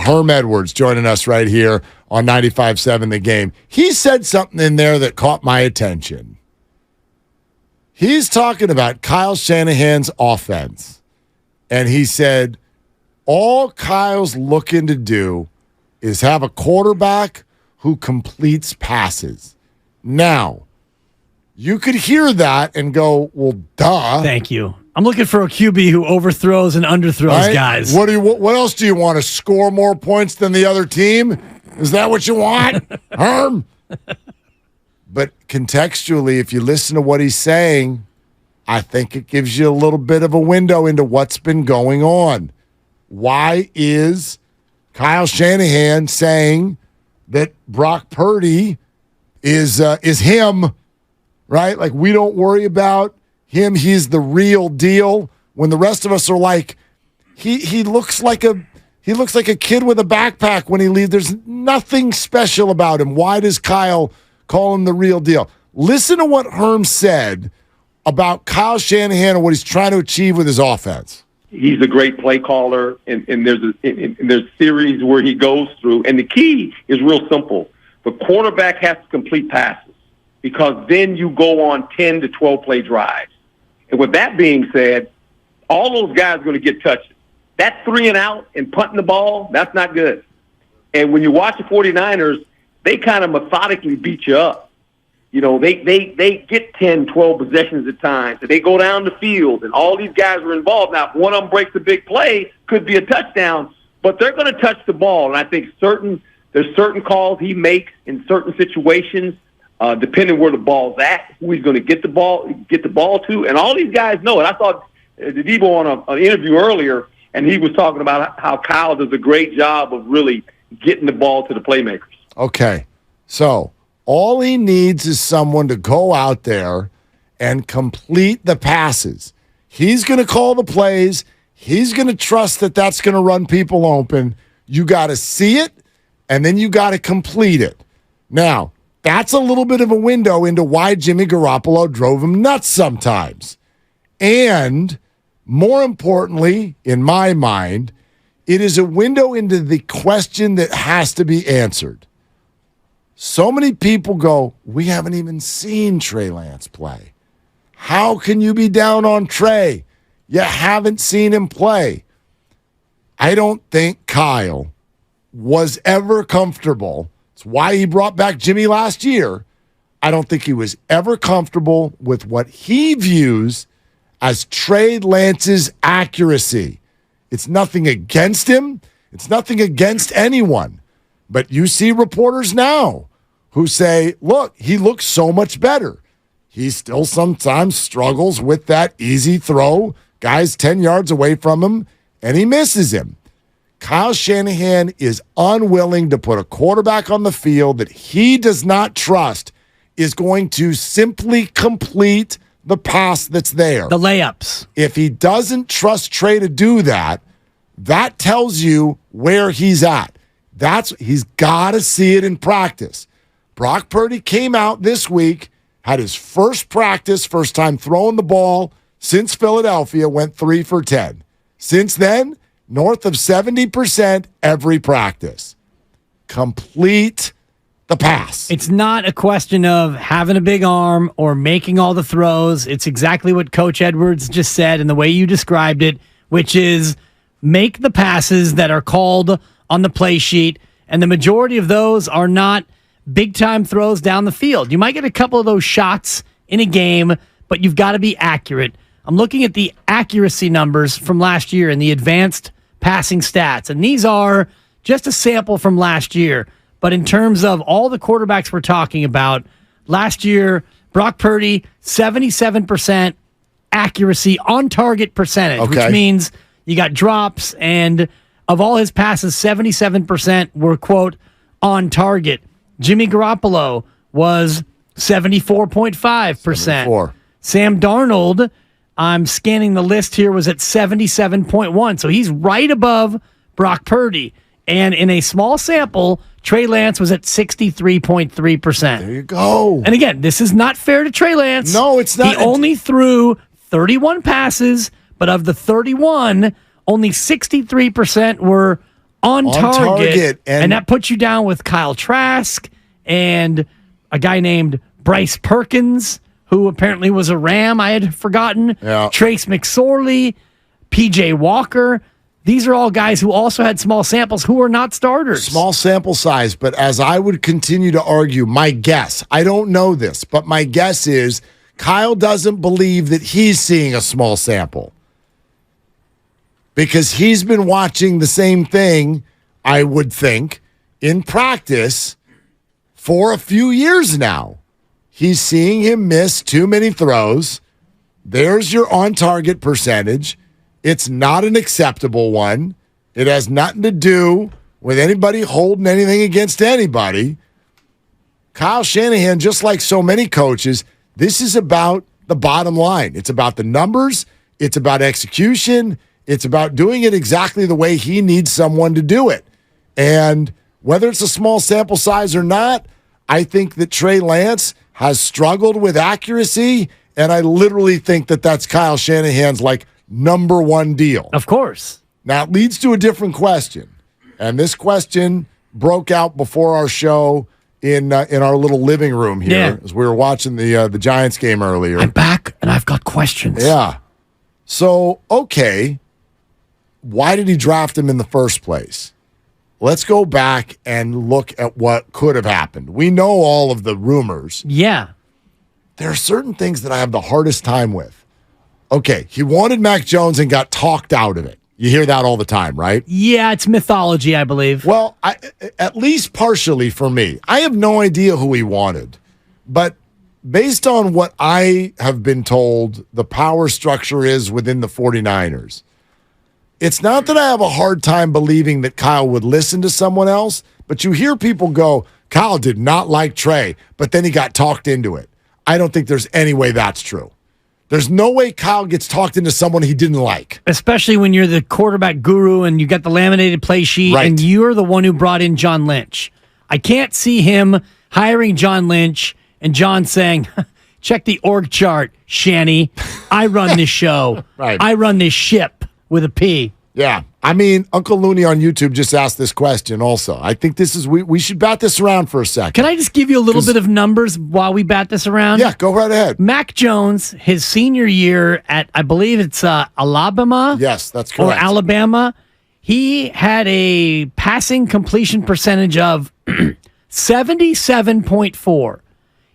Herm Edwards joining us right here on 95.7 The Game. He said something in there that caught my attention. He's talking about Kyle Shanahan's offense, and he said all Kyle's looking to do is have a quarterback who completes passes. Now, you could hear that and go, well, duh. Thank you. I'm looking for a QB who overthrows and underthrows guys. What else do you want? To score more points than the other team? Is that what you want, Herm? But contextually, if you listen to what he's saying, I think it gives you a little bit of a window into what's been going on. Why is Kyle Shanahan saying that Brock Purdy is him, right? Like, we don't worry about him. He's the real deal. When the rest of us are like, he looks like a kid with a backpack when he leaves. There's nothing special about him. Why does Kyle call him the real deal? Listen to what Herm said about Kyle Shanahan and what he's trying to achieve with his offense. He's a great play caller, and there's series where he goes through. And the key is real simple. The quarterback has to complete passes because then you go on 10 to 12 play drives. And with that being said, all those guys are going to get touches. That 3 and out and punting the ball, that's not good. And when you watch the 49ers, they kind of methodically beat you up. You know, they get 10, 12 possessions at times. And they go down the field, and all these guys are involved. Now, if one of them breaks a big play, could be a touchdown, but they're going to touch the ball. And I think there's certain calls he makes in certain situations, depending where the ball's at, who he's going to get the ball to. And all these guys know it. I thought Debo on an interview earlier, and he was talking about how Kyle does a great job of really getting the ball to the playmakers. Okay, so all he needs is someone to go out there and complete the passes. He's going to call the plays. He's going to trust that that's going to run people open. You got to see it, and then you got to complete it. Now, that's a little bit of a window into why Jimmy Garoppolo drove him nuts sometimes. And more importantly, in my mind, it is a window into the question that has to be answered. So many people go, we haven't even seen Trey Lance play. How can you be down on Trey? You haven't seen him play. I don't think Kyle was ever comfortable. It's why he brought back Jimmy last year. I don't think he was ever comfortable with what he views as Trey Lance's accuracy. It's nothing against him. It's nothing against anyone. But you see reporters now who say, look, he looks so much better. He still sometimes struggles with that easy throw. Guy's 10 yards away from him, and he misses him. Kyle Shanahan is unwilling to put a quarterback on the field that he does not trust is going to simply complete the pass that's there. The layups. If he doesn't trust Trey to do that, that tells you where he's at. He's got to see it in practice. Brock Purdy came out this week, had his first practice, first time throwing the ball since Philadelphia, went 3 for 10. Since then, north of 70% every practice. Complete the pass. It's not a question of having a big arm or making all the throws. It's exactly what Coach Edwards just said and the way you described it, which is make the passes that are called on the play sheet, and the majority of those are not big-time throws down the field. You might get a couple of those shots in a game, but you've got to be accurate. I'm looking at the accuracy numbers from last year in the advanced passing stats, and these are just a sample from last year. But in terms of all the quarterbacks we're talking about, last year, Brock Purdy, 77% accuracy on target percentage, which means you got drops, and of all his passes, 77% were, quote, on target. Jimmy Garoppolo was 74.5%. Sam Darnold, I'm scanning the list here, was at 77.1%. So he's right above Brock Purdy. And in a small sample, Trey Lance was at 63.3%. There you go. And again, this is not fair to Trey Lance. No, it's not. He only threw 31 passes, but of the 31, only 63% were on target. And that puts you down with Kyle Trask and a guy named Bryce Perkins, who apparently was a Ram. I had forgotten. Yeah. Trace McSorley, PJ Walker. These are all guys who also had small samples who are not starters. Small sample size, but as I would continue to argue, my guess, I don't know this, but my guess is Kyle doesn't believe that he's seeing a small sample. Because he's been watching the same thing, I would think, in practice for a few years now. He's seeing him miss too many throws. There's your on-target percentage. It's not an acceptable one. It has nothing to do with anybody holding anything against anybody. Kyle Shanahan, just like so many coaches, this is about the bottom line. It's about the numbers. It's about execution. It's about doing it exactly the way he needs someone to do it. And whether it's a small sample size or not, I think that Trey Lance has struggled with accuracy, and I literally think that that's Kyle Shanahan's number one deal. Of course. Now, it leads to a different question. And this question broke out before our show in our little living room here as we were watching the Giants game earlier. I'm back, and I've got questions. Yeah. So, okay, why did he draft him in the first place? Let's go back and look at what could have happened. We know all of the rumors. Yeah. There are certain things that I have the hardest time with. Okay, he wanted Mac Jones and got talked out of it. You hear that all the time, right? Yeah, it's mythology, I believe. Well, at least partially for me. I have no idea who he wanted. But based on what I have been told the power structure is within the 49ers, it's not that I have a hard time believing that Kyle would listen to someone else, but you hear people go, Kyle did not like Trey, but then he got talked into it. I don't think there's any way that's true. There's no way Kyle gets talked into someone he didn't like. Especially when you're the quarterback guru and you got the laminated play sheet and you're the one who brought in John Lynch. I can't see him hiring John Lynch and John saying, check the org chart, Shanny. I run this show. Right. I run this ship with a P. Yeah. I mean, Uncle Looney on YouTube just asked this question also. I think this is, we should bat this around for a second. Can I just give you a little bit of numbers while we bat this around? Yeah, go right ahead. Mac Jones, his senior year at, I believe it's Alabama. Yes, that's correct. Or Alabama. He had a passing completion percentage of 77.4.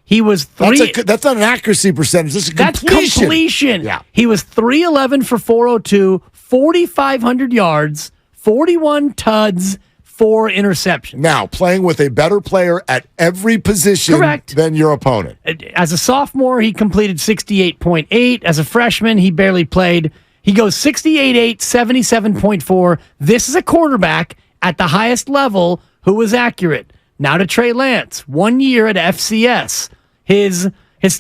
He was that's not an accuracy percentage. That's a completion. That's completion. Yeah. He was 311 for 402, 4,500 yards, 41 tuds, 4 interceptions. Now, playing with a better player at every position than your opponent. As a sophomore, he completed 68.8. As a freshman, he barely played. He goes 68.8, 77.4. This is a quarterback at the highest level who was accurate. Now to Trey Lance, 1 year at FCS. His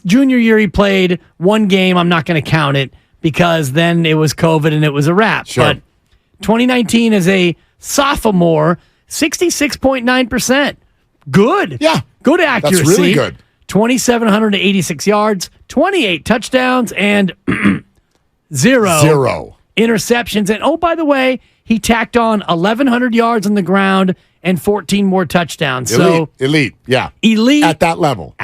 junior year, he played one game. I'm not going to count it because then it was COVID and it was a wrap. Sure. But 2019 as a sophomore, 66.9%. Good. Yeah. Good accuracy. That's really good. 2,786 yards, 28 touchdowns, and zero interceptions. And oh, by the way, he tacked on 1,100 yards on the ground and 14 more touchdowns. Elite. Yeah. Elite. At that level.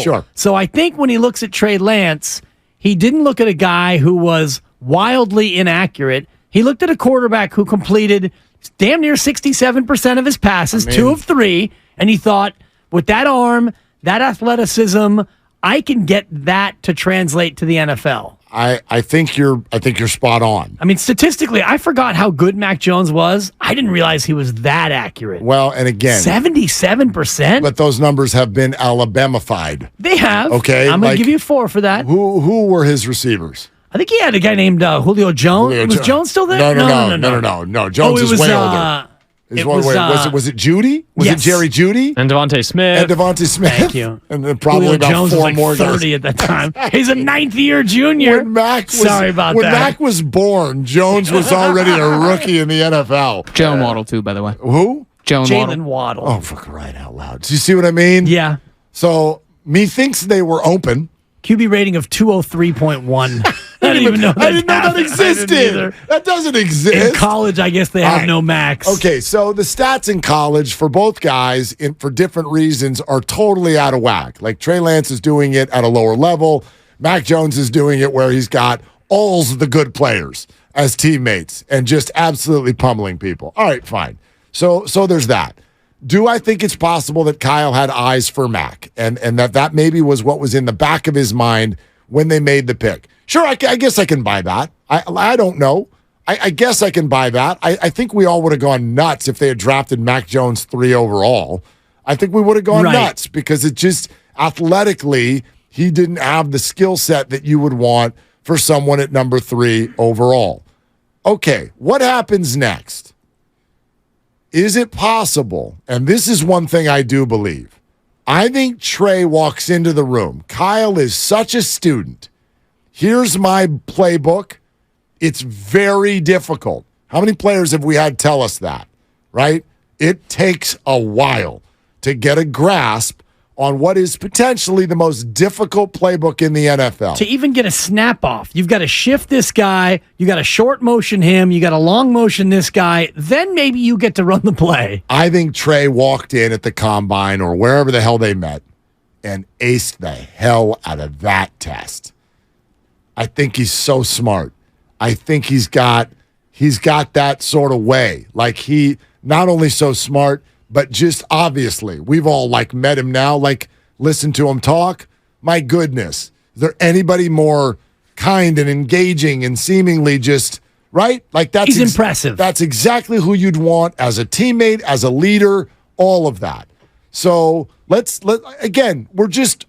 Sure. So I think when he looks at Trey Lance, he didn't look at a guy who was wildly inaccurate. He looked at a quarterback who completed damn near 67% of his passes, 2 of 3, and he thought, with that arm, that athleticism, I can get that to translate to the NFL. I think you're spot on. I mean, statistically, I forgot how good Mac Jones was. I didn't realize he was that accurate. Well, and again, 77%. But those numbers have been Alabama-fied. They have. Okay, I'm going to give you 4 for that. Who were his receivers? I think he had a guy named Julio Jones. Was Jones still there? No. Jones is way older. Was it Judy? Was it Jerry Judy? And Devontae Smith. Thank you. And then probably Julio about Jones 4 was more 30 guys. at that time. He's a 9th-year junior. When Mac was born, Jones was already a rookie in the NFL. Jalen Waddle, too, by the way. Who? Jalen Waddle. Oh, for crying out loud. Do you see what I mean? Yeah. So, methinks they were open. QB rating of 203.1. I didn't know that existed. That doesn't exist. In college, I guess they have no max. Okay, so the stats in college for both guys, for different reasons, are totally out of whack. Like Trey Lance is doing it at a lower level. Mac Jones is doing it where he's got all the good players as teammates and just absolutely pummeling people. All right, fine. So there's that. Do I think it's possible that Kyle had eyes for Mac and that maybe was what was in the back of his mind when they made the pick? Sure, I guess I can buy that. I don't know. I guess I can buy that. I think we all would have gone nuts if they had drafted Mac Jones 3 overall. I think we would have gone nuts because it just athletically, he didn't have the skill set that you would want for someone at number 3 overall. Okay, what happens next? Is it possible, and this is one thing I do believe, I think Trey walks into the room. Kyle is such a student. Here's my playbook. It's very difficult. How many players have we had tell us that, right? It takes a while to get a grasp on what is potentially the most difficult playbook in the NFL. To even get a snap off, you've got to shift this guy, you got to short motion him, you got to long motion this guy, then maybe you get to run the play. I think Trey walked in at the combine or wherever the hell they met and aced the hell out of that test. I think he's so smart. I think he's got that sort of way. Like he not only so smart, but just obviously, we've all met him now, listened to him talk. My goodness, is there anybody more kind and engaging and seemingly just, right? He's impressive. That's exactly who you'd want as a teammate, as a leader, all of that. So again,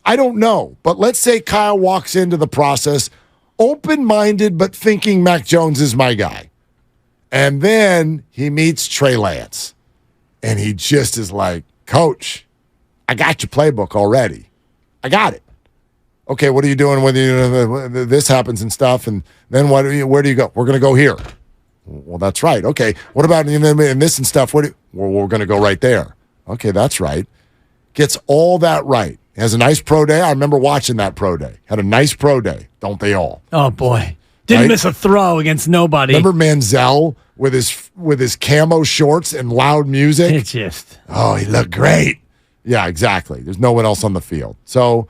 I don't know, but let's say Kyle walks into the process open-minded, but thinking Mac Jones is my guy. And then he meets Trey Lance. And he just is like, Coach, I got your playbook already. I got it. Okay, what are you doing when this happens and stuff? And then where do you go? We're going to go here. Well, that's right. Okay, what about in this and stuff? We're going to go right there. Okay, that's right. Gets all that right. Has a nice pro day. I remember watching that pro day. Had a nice pro day. Don't they all? Oh, boy. Didn't miss a throw against nobody. Remember Manziel with his camo shorts and loud music? It's just... Oh, he looked great. Yeah, exactly. There's no one else on the field. So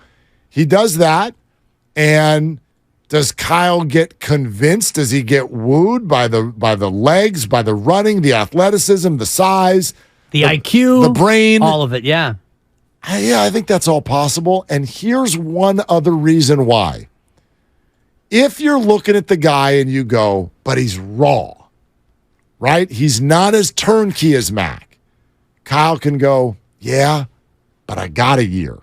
he does that, and does Kyle get convinced? Does he get wooed by the legs, by the running, the athleticism, the size? The IQ? The brain? All of it, yeah. Yeah, I think that's all possible. And here's one other reason why. If you're looking at the guy and you go, but he's raw, right? He's not as turnkey as Mac. Kyle can go, yeah, but I got a year.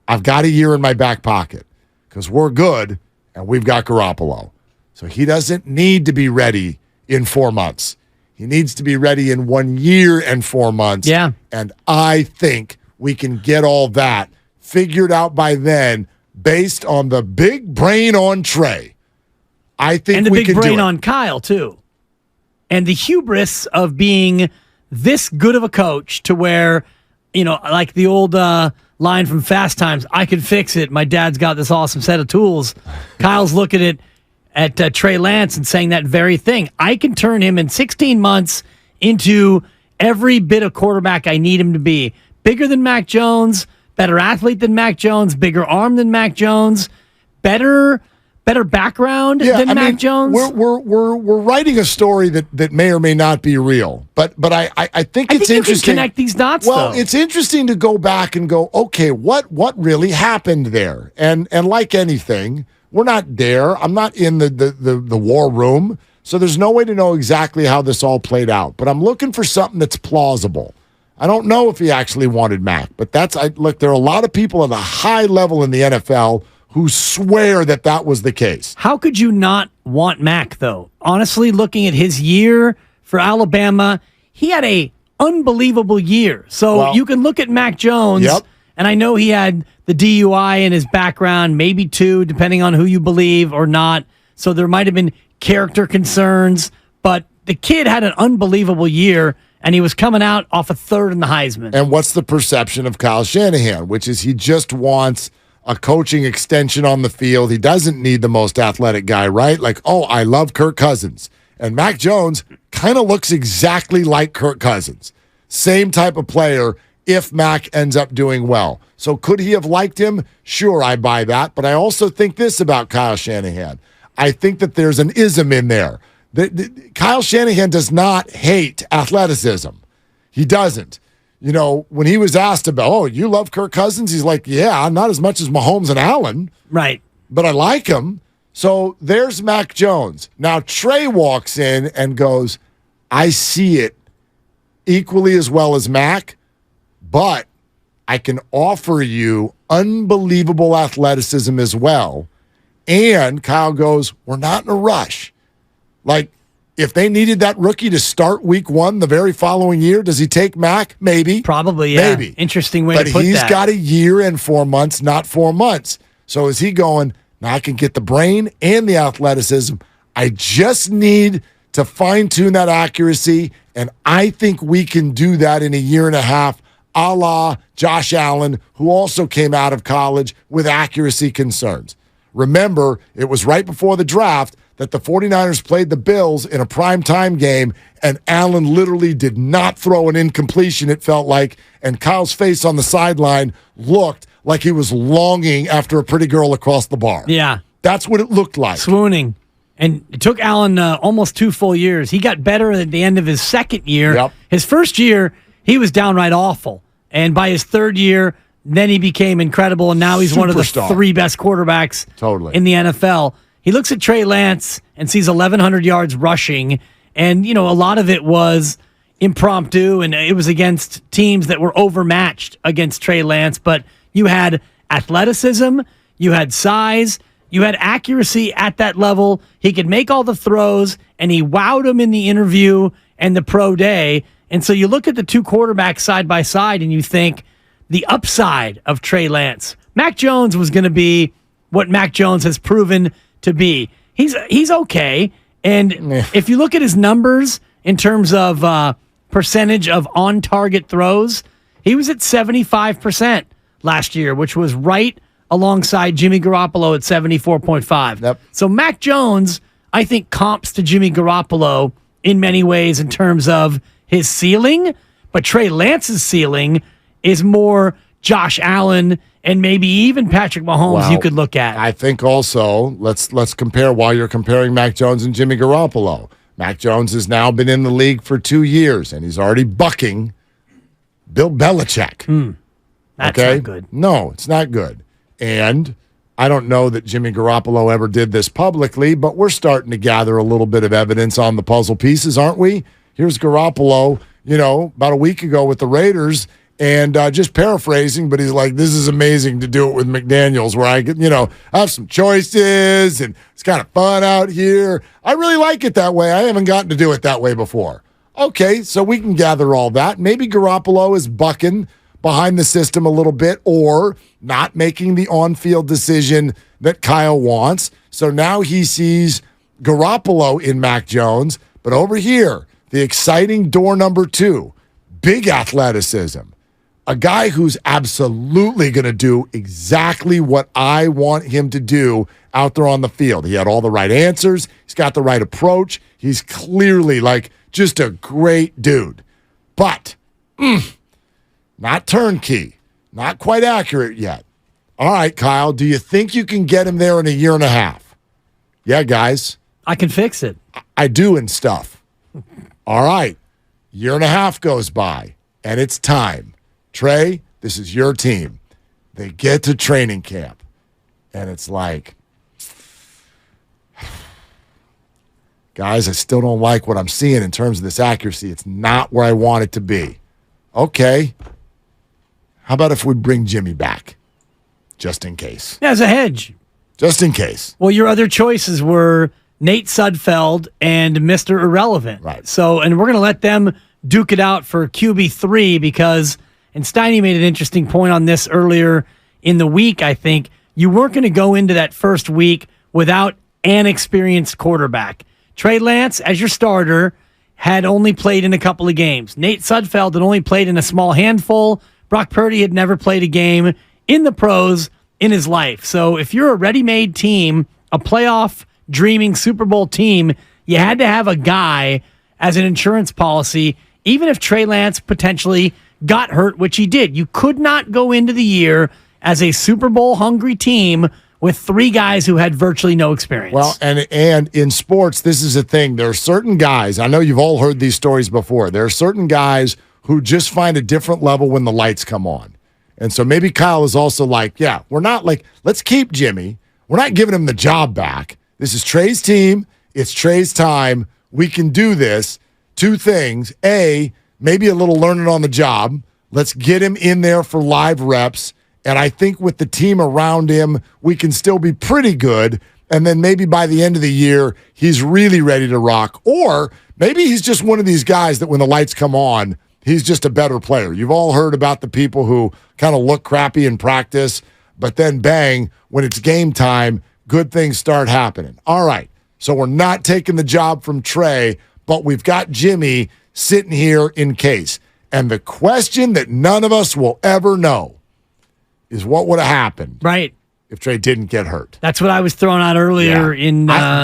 I've got a year in my back pocket because we're good and we've got Garoppolo. So he doesn't need to be ready in 4 months. He needs to be ready in 1 year and 4 months. Yeah. And I think we can get all that figured out by then based on the big brain on Trey. I think and the we big can brain do it. on Kyle, too. And the hubris of being this good of a coach to where, like the old line from Fast Times, I can fix it. My dad's got this awesome set of tools. Kyle's looking at Trey Lance and saying that very thing. I can turn him in 16 months into every bit of quarterback I need him to be. Bigger than Mac Jones, better athlete than Mac Jones, bigger arm than Mac Jones, better background than Mac Jones. We're writing a story that may or may not be real, but I think it's interesting. You can connect these dots. Well, though. It's interesting to go back and go, okay, what really happened there? And like anything, we're not there. I'm not in the war room, so there's no way to know exactly how this all played out. But I'm looking for something that's plausible. I don't know if he actually wanted Mac, but look, there are a lot of people at a high level in the NFL who swear that was the case. How could you not want Mac, though? Honestly, looking at his year for Alabama, he had a unbelievable year. So you can look at Mac Jones, and I know he had the DUI in his background, maybe 2, depending on who you believe or not. So there might have been character concerns, but the kid had an unbelievable year, and he was coming out off a 3rd in the Heisman. And what's the perception of Kyle Shanahan, which is he just wants a coaching extension on the field. He doesn't need the most athletic guy, right? Like, oh, I love Kirk Cousins. And Mac Jones kind of looks exactly like Kirk Cousins. Same type of player if Mac ends up doing well. So could he have liked him? Sure, I buy that. But I also think this about Kyle Shanahan. I think that there's an ism in there. Kyle Shanahan does not hate athleticism. He doesn't. You know, when he was asked about, oh, you love Kirk Cousins? He's like, yeah, not as much as Mahomes and Allen. Right. But I like him. So there's Mac Jones. Now Trey walks in and goes, I see it equally as well as Mac, but I can offer you unbelievable athleticism as well. And Kyle goes, we're not in a rush. Like, if they needed that rookie to start week 1 the very following year, does he take Mac? Maybe. Probably, yeah. Maybe. Interesting way to put that. But he's got a year and 4 months, not 4 months. So is he going, now I can get the brain and the athleticism. I just need to fine-tune that accuracy, and I think we can do that in a year and a half, a la Josh Allen, who also came out of college with accuracy concerns. Remember, it was right before the draft that the 49ers played the Bills in a primetime game, and Allen literally did not throw an incompletion, it felt like, and Kyle's face on the sideline looked like he was longing after a pretty girl across the bar. Yeah. That's what it looked like. Swooning. And it took Allen almost 2 full years. He got better at the end of his second year. Yep. His first year, he was downright awful. And by his third year, then he became incredible, and now he's one of the 3 best quarterbacks in the NFL. He looks at Trey Lance and sees 1,100 yards rushing, and, you know, a lot of it was impromptu, and it was against teams that were overmatched against Trey Lance, but you had athleticism, you had size, you had accuracy at that level. He could make all the throws, and he wowed him in the interview and the pro day. And so you look at the 2 quarterbacks side by side, and you think the upside of Trey Lance. Mac Jones was going to be what Mac Jones has proven to be. He's okay. And if you look at his numbers in terms of percentage of on-target throws, he was at 75% last year, which was right alongside Jimmy Garoppolo at 74.5. Yep. So Mac Jones, I think, comps to Jimmy Garoppolo in many ways in terms of his ceiling, but Trey Lance's ceiling is more Josh Allen and maybe even Patrick Mahomes you could look at. I think also, let's compare while you're comparing Mac Jones and Jimmy Garoppolo. Mac Jones has now been in the league for 2 years, and he's already bucking Bill Belichick. That's not good. No, it's not good. And I don't know that Jimmy Garoppolo ever did this publicly, but we're starting to gather a little bit of evidence on the puzzle pieces, aren't we? Here's Garoppolo, about a week ago with the Raiders, and just paraphrasing, but he's like, this is amazing to do it with McDaniels, where I can, have some choices, and it's kind of fun out here. I really like it that way. I haven't gotten to do it that way before. Okay, so we can gather all that. Maybe Garoppolo is bucking behind the system a little bit, or not making the on-field decision that Kyle wants. So now he sees Garoppolo in Mac Jones, but over here, the exciting door number 2, big athleticism. A guy who's absolutely going to do exactly what I want him to do out there on the field. He had all the right answers. He's got the right approach. He's clearly just a great dude. But not turnkey, not quite accurate yet. All right, Kyle, do you think you can get him there in a year and a half? Yeah, guys. I can fix it. I do and stuff. All right, year and a half goes by, and it's time. Trey, this is your team. They get to training camp, and it's like, guys, I still don't like what I'm seeing in terms of this accuracy. It's not where I want it to be. Okay. How about if we bring Jimmy back? Just in case. As a hedge. Just in case. Well, your other choices were Nate Sudfeld and Mr. Irrelevant. Right. So, and we're going to let them duke it out for QB3 because, and Steiny made an interesting point on this earlier in the week, I think. You weren't going to go into that first week without an experienced quarterback. Trey Lance, as your starter, had only played in a couple of games. Nate Sudfeld had only played in a small handful. Brock Purdy had never played a game in the pros in his life. So if you're a ready-made team, a playoff dreaming Super Bowl team, you had to have a guy as an insurance policy, even if Trey Lance potentially got hurt, which he did. You could not go into the year as a Super Bowl hungry team with three guys who had virtually no experience. Well, and in sports, this is a thing. There are certain guys, I know you've all heard these stories before. There are certain guys who just find a different level when the lights come on. And so maybe Kyle is also like, yeah, we're not like, let's keep Jimmy. We're not giving him the job back. This is Trey's team. It's Trey's time. We can do this. Two things. A, maybe a little learning on the job. Let's get him in there for live reps. And I think with the team around him, we can still be pretty good. And then maybe by the end of the year, he's really ready to rock. Or maybe he's just one of these guys that when the lights come on, he's just a better player. You've all heard about the people who kind of look crappy in practice, but then bang, when it's game time, good things start happening. All right, so we're not taking the job from Trey, but we've got Jimmy sitting here in case. And the question that none of us will ever know is what would have happened if Trey didn't get hurt. That's what I was throwing out earlier.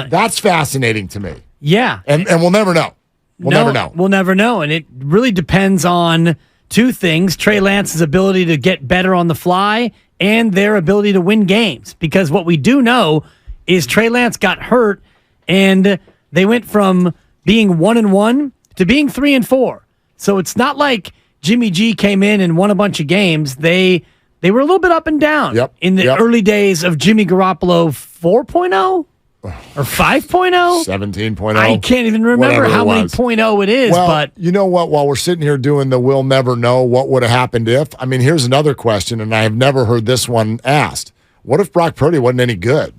That's fascinating to me. Yeah. And we'll never know. We'll never know. We'll never know. And it really depends on two things: Trey Lance's ability to get better on the fly and their ability to win games. Because what we do know is Trey Lance got hurt, and they went from being 1-1 to being 3-4. So it's not like Jimmy G came in and won a bunch of games. They were a little bit up and down in the early days of Jimmy Garoppolo 4.0. Or 5.0? 17.0. I can't even remember how many .0 it is. Well, but you know what? While we're sitting here doing the we'll never know what would have happened if, I mean, here's another question, and I have never heard this one asked. What if Brock Purdy wasn't any good?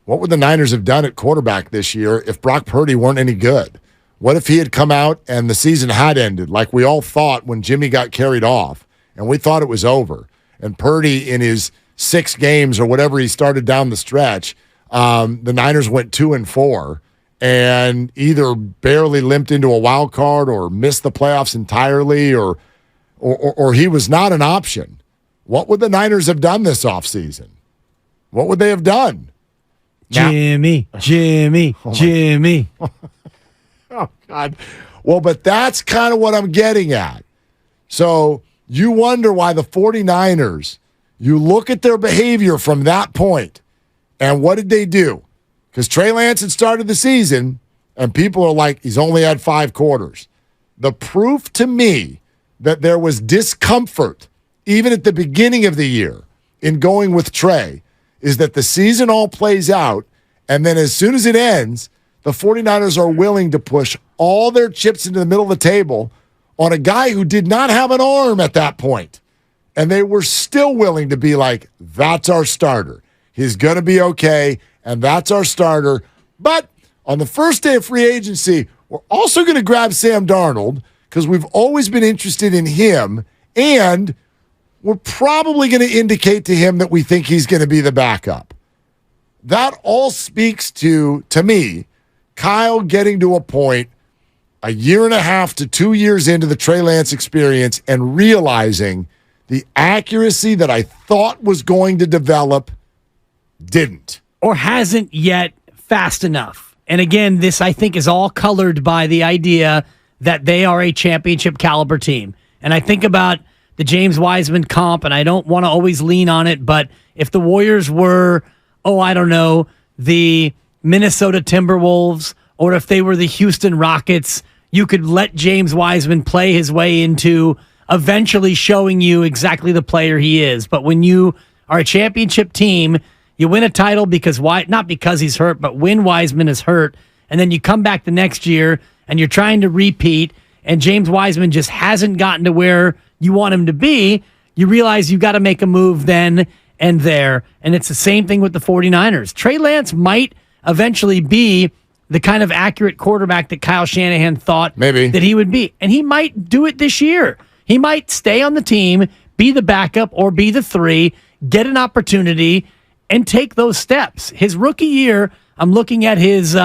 What would the Niners have done at quarterback this year if Brock Purdy weren't any good? What if he had come out and the season had ended like we all thought when Jimmy got carried off, and we thought it was over, and Purdy in his 6 games or whatever he started down the stretch, the Niners went 2-4 and either barely limped into a wild card or missed the playoffs entirely or he was not an option. What would the Niners have done this offseason? What would they have done? Jimmy. Oh, God. Well, but that's kind of what I'm getting at. So you wonder why the 49ers, you look at their behavior from that point. And what did they do? Because Trey Lance had started the season, and people are like, he's only had 5 quarters. The proof to me that there was discomfort, even at the beginning of the year, in going with Trey, is that the season all plays out, and then as soon as it ends, the 49ers are willing to push all their chips into the middle of the table on a guy who did not have an arm at that point. And they were still willing to be like, that's our starter. He's going to be okay, and that's our starter. But on the first day of free agency, we're also going to grab Sam Darnold because we've always been interested in him, and we're probably going to indicate to him that we think he's going to be the backup. That all speaks to me, Kyle getting to a point a year and a half to 2 years into the Trey Lance experience and realizing the accuracy that I thought was going to develop didn't. Or hasn't yet fast enough. And again, this I think is all colored by the idea that they are a championship caliber team. And I think about the James Wiseman comp, and I don't want to always lean on it, but if the Warriors were, the Minnesota Timberwolves, or if they were the Houston Rockets, you could let James Wiseman play his way into eventually showing you exactly the player he is. But when you are a championship team, you win a title not because he's hurt, but when Wiseman is hurt, and then you come back the next year and you're trying to repeat, and James Wiseman just hasn't gotten to where you want him to be, you realize you've got to make a move then and there. And it's the same thing with the 49ers. Trey Lance might eventually be the kind of accurate quarterback that Kyle Shanahan thought that he would be. And he might do it this year. He might stay on the team, be the backup or be the 3, get an opportunity, and take those steps. His rookie year, I'm looking at his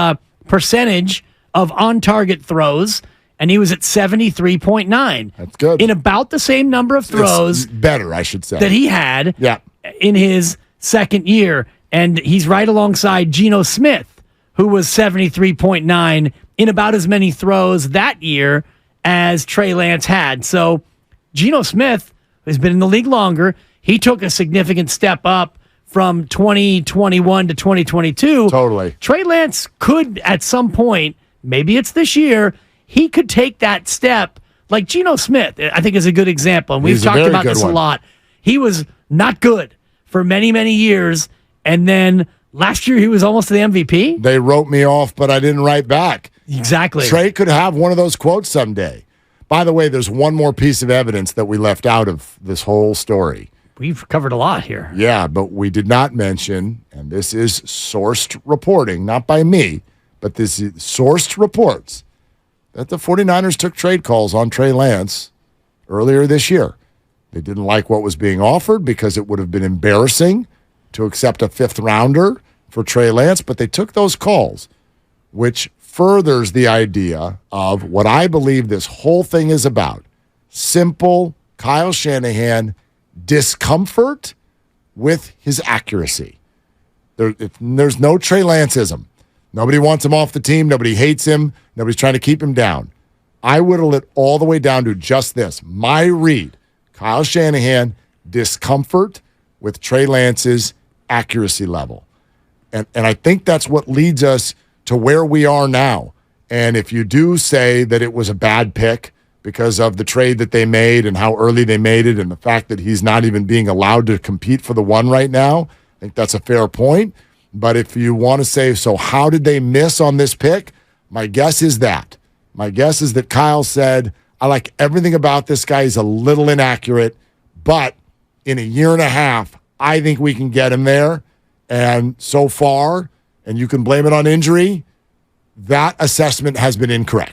percentage of on-target throws, and he was at 73.9. That's good. In about the same number of throws. It's better, I should say. That he had. Yeah. in his second year. And he's right alongside Geno Smith, who was 73.9 in about as many throws that year as Trey Lance had. So Geno Smith has been in the league longer. He took a significant step up from 2021 to 2022. Totally. Trey Lance could, at some point, maybe it's this year, he could take that step. Like Geno Smith, I think, is a good example. And we've talked about this a lot. He was not good for many, many years. And then last year, he was almost the MVP. They wrote me off, but I didn't write back. Exactly. Trey could have one of those quotes someday. By the way, there's one more piece of evidence that we left out of this whole story. We've covered a lot here. Yeah, but we did not mention, and this is sourced reporting, not by me, but this is sourced reports, that the 49ers took trade calls on Trey Lance earlier this year. They didn't like what was being offered because it would have been embarrassing to accept a fifth-rounder for Trey Lance, but they took those calls, which furthers the idea of what I believe this whole thing is about. Simple Kyle Shanahan discomfort with his accuracy. There's no Trey Lanceism. Nobody wants him off the team. Nobody hates him. Nobody's trying to keep him down. I whittle it all the way down to just this. My read, Kyle Shanahan, discomfort with Trey Lance's accuracy level. And I think that's what leads us to where we are now. And if you do say that it was a bad pick because of the trade that they made and how early they made it and the fact that he's not even being allowed to compete for the one right now, I think that's a fair point. But if you want to say, so how did they miss on this pick? My guess is that. My guess is that Kyle said, I like everything about this guy. He's a little inaccurate, but in a year and a half, I think we can get him there. And so far, and you can blame it on injury, that assessment has been incorrect.